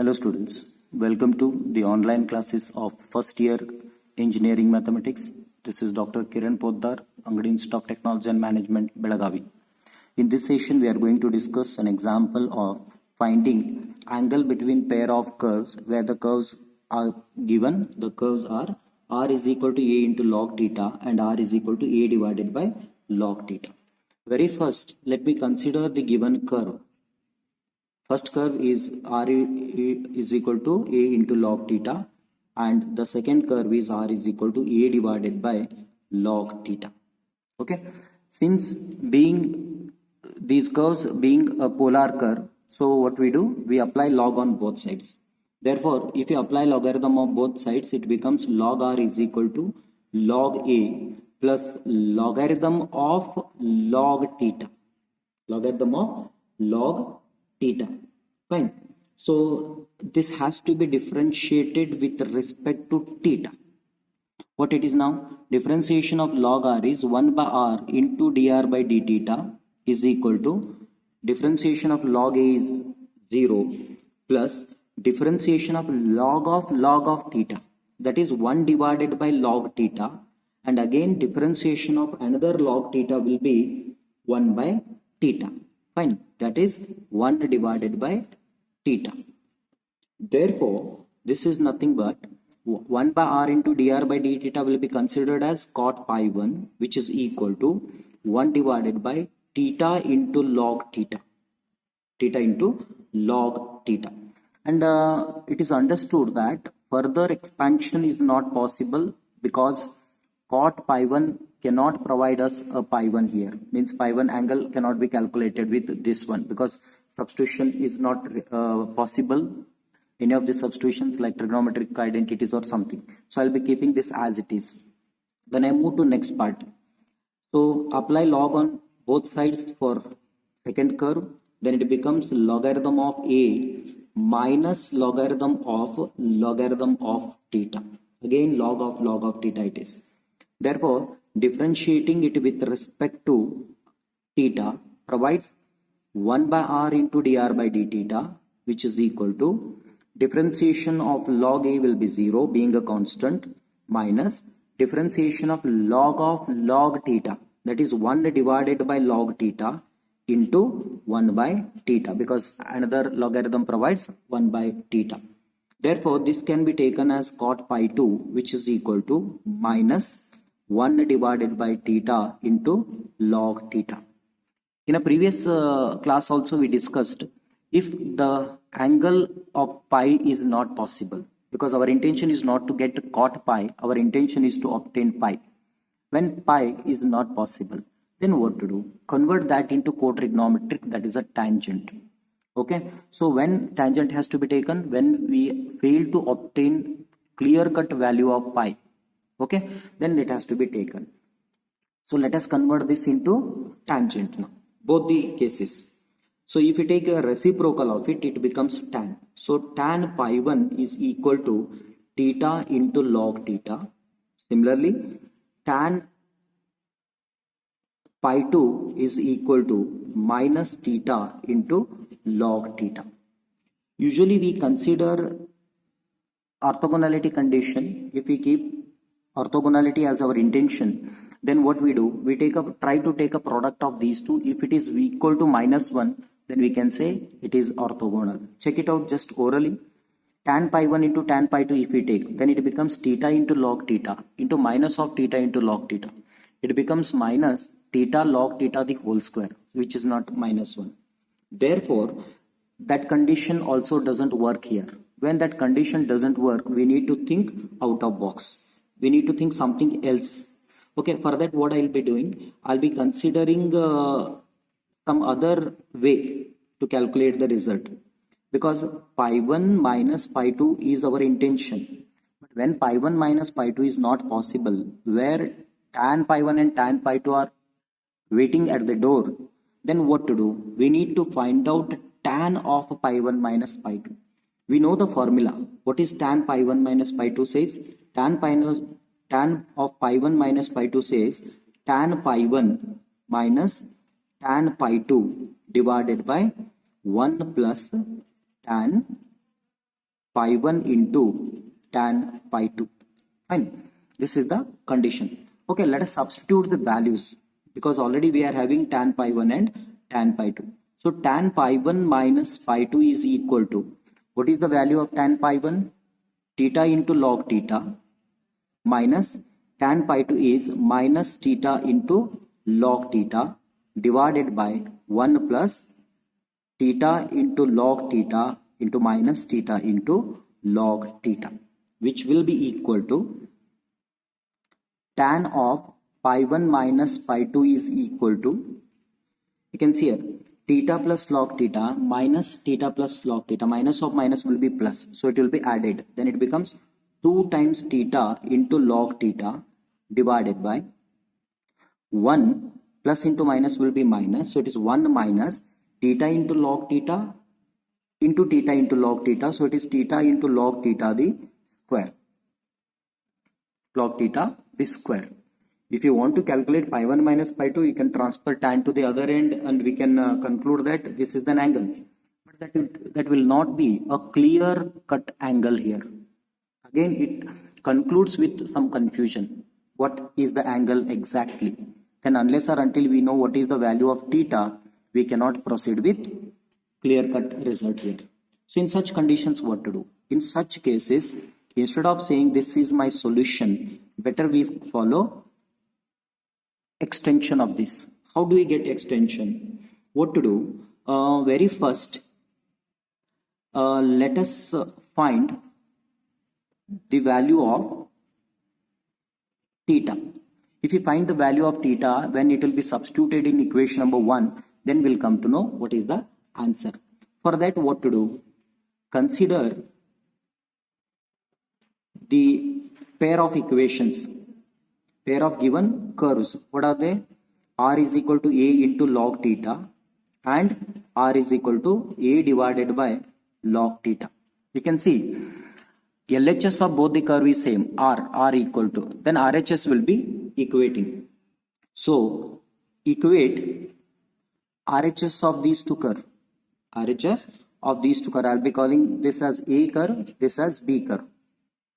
Hello students, welcome to the online classes of first year engineering mathematics. This is Dr. Kiran Poddar, Angadi Institute of Technology and Management, Belagavi. In this session, we are going to discuss an example of finding angle between pair of curves where the curves are given. The curves are r is equal to a into log theta and r is equal to a divided by log theta. Very first, let me consider the given curve. First curve is r is equal to a into log theta and the second curve is r is equal to a divided by log theta. Okay, since being these curves being a polar curve, so what we do, we apply log on both sides. Therefore, if you apply logarithm of both sides, it becomes log r is equal to log a plus logarithm of log theta. Logarithm of log theta. Fine. So this has to be differentiated with respect to theta. What it is now? Differentiation of log r is 1 by r into dr by d theta is equal to differentiation of log a is 0 plus differentiation of log of theta, that is 1 divided by log theta, and again differentiation of another log theta will be 1 by theta. Fine, that is 1 divided by theta. Therefore, this is nothing but 1 by r into dr by d theta will be considered as cot pi 1, which is equal to 1 divided by theta into log theta. Theta into log theta. And it is understood that further expansion is not possible because cot pi 1 cannot provide us a pi 1 here. Means pi 1 angle cannot be calculated with this one because substitution is not possible. Any of the substitutions like trigonometric identities or something. So I'll be keeping this as it is. Then I move to next part. So apply log on both sides for second curve. Then it becomes logarithm of a minus logarithm of theta. Again log of theta it is. Therefore, differentiating it with respect to theta provides 1 by r into dr by d theta, which is equal to differentiation of log a will be 0 being a constant minus differentiation of log theta, that is 1 divided by log theta into 1 by theta because another logarithm provides 1 by theta. Therefore, this can be taken as cot pi 2, which is equal to minus 1 divided by theta into log theta. In a previous class also we discussed if the angle of pi is not possible, because our intention is not to get cot pi, our intention is to obtain pi. When pi is not possible, then what to do? Convert that into cotrigonometric, that is a tangent. Okay, so when tangent has to be taken, when we fail to obtain clear-cut value of pi, okay, then it has to be taken. So let us convert this into tangent now, both the cases. So if you take a reciprocal of it, it becomes tan. So tan pi 1 is equal to theta into log theta. Similarly, tan pi 2 is equal to minus theta into log theta. Usually we consider orthogonality condition. If we keep orthogonality as our intention, then what we do, we try to take a product of these two. If it is equal to minus 1, then we can say it is orthogonal. Check it out just orally. Tan pi 1 into tan pi 2 if we take, then it becomes theta into log theta into minus of theta into log theta. It becomes minus theta log theta the whole square, which is not minus 1. Therefore, that condition also doesn't work here. When that condition doesn't work, we need to think out of box. We need to think something else. Okay, for that what I'll be doing, I'll be considering some other way to calculate the result, because pi 1 minus pi 2 is our intention. But when pi 1 minus pi 2 is not possible, where tan pi 1 and tan pi 2 are waiting at the door, then what to do? We need to find out tan of pi 1 minus pi 2. We know the formula. What is tan pi 1 minus pi 2 says? Tan of pi 1 minus pi 2 says tan pi 1 minus tan pi 2 divided by 1 plus tan pi 1 into tan pi 2. Fine. This is the condition. Okay, let us substitute the values because already we are having tan pi 1 and tan pi 2. So tan pi 1 minus pi 2 is equal to, what is the value of tan pi 1? Theta into log theta minus tan pi 2 is minus theta into log theta divided by 1 plus theta into log theta into minus theta into log theta, which will be equal to tan of pi 1 minus pi 2 is equal to, you can see here, theta plus log theta minus theta plus log theta. Minus of minus will be plus, so it will be added. Then it becomes 2 times theta into log theta divided by 1 plus into minus will be minus, so it is 1 minus theta into log theta into theta into log theta, so it is theta into log theta the square. Log theta the square. If you want to calculate pi 1 minus pi 2, you can transfer tan to the other end and we can conclude that this is an angle. But that will not be a clear cut angle here. Again, it concludes with some confusion. What is the angle exactly? Then unless or until we know what is the value of theta, we cannot proceed with clear cut result here. So in such conditions, what to do? In such cases, instead of saying this is my solution, better we follow extension of this. How do we get extension? What to do? Very first, let us find the value of theta. If you find the value of theta, when it will be substituted in equation number 1, then we'll come to know what is the answer. For that, what to do? Consider the pair of equations, pair of given curves. What are they? R is equal to A into log theta and R is equal to A divided by log theta. You can see LHS of both the curve is same, R equal to, then RHS will be equating. So equate RHS of these two curve. RHS of these two curve, I'll be calling this as A curve, this as B curve.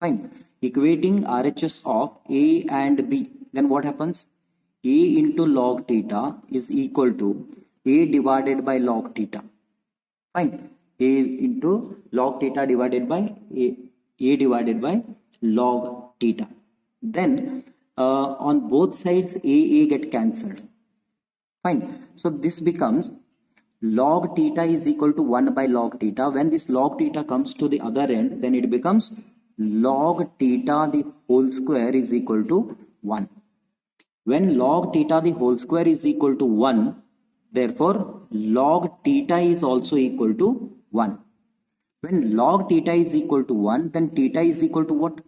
Fine. Equating RHS of A and B, then what happens? A into log theta is equal to A divided by log theta. Fine. A into log theta divided by A divided by log theta. Then on both sides A get cancelled. Fine. So this becomes log theta is equal to 1 by log theta. When this log theta comes to the other end, then it becomes log theta the whole square is equal to 1. When log theta the whole square is equal to 1, therefore log theta is also equal to 1. When log theta is equal to 1, then theta is equal to what?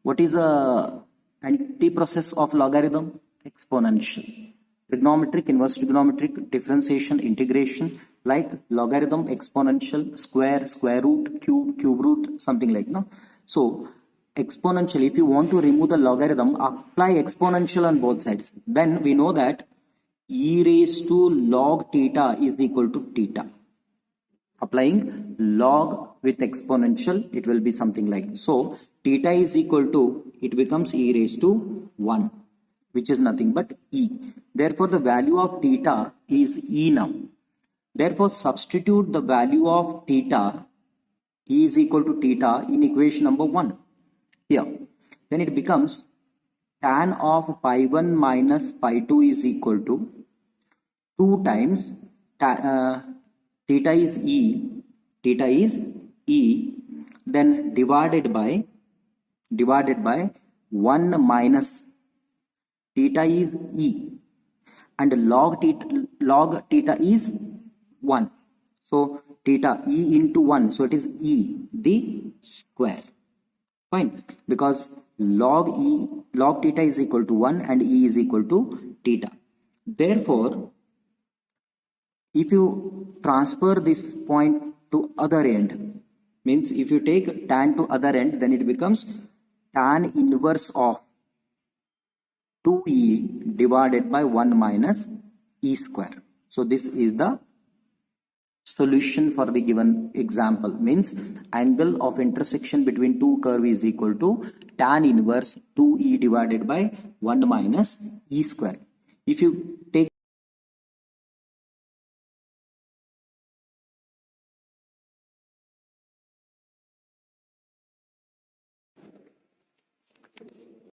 What is a anti-process of logarithm? Exponential. Trigonometric, inverse trigonometric, differentiation, integration, like logarithm, exponential, square, square root, cube, cube root, something like, no? So exponential, if you want to remove the logarithm, apply exponential on both sides. Then we know that e raised to log theta is equal to theta. Applying log with exponential, it will be something like, so theta is equal to, it becomes e raised to 1, which is nothing but e. Therefore the value of theta is e now. Therefore substitute the value of theta, e is equal to theta, in equation number 1 here. Then it becomes tan of pi 1 minus pi 2 is equal to 2 times theta is e, then divided by 1 minus theta is e, and log theta is 1. So theta e into 1, so it is e the square. Fine, because log theta is equal to 1 and e is equal to theta. Therefore, if you transfer this point to other end, means if you take tan to other end, then it becomes tan inverse of 2e divided by 1 minus e square. So this is the Solution for the given example means angle of intersection between two curve is equal to tan inverse 2e divided by 1 minus e square. If you take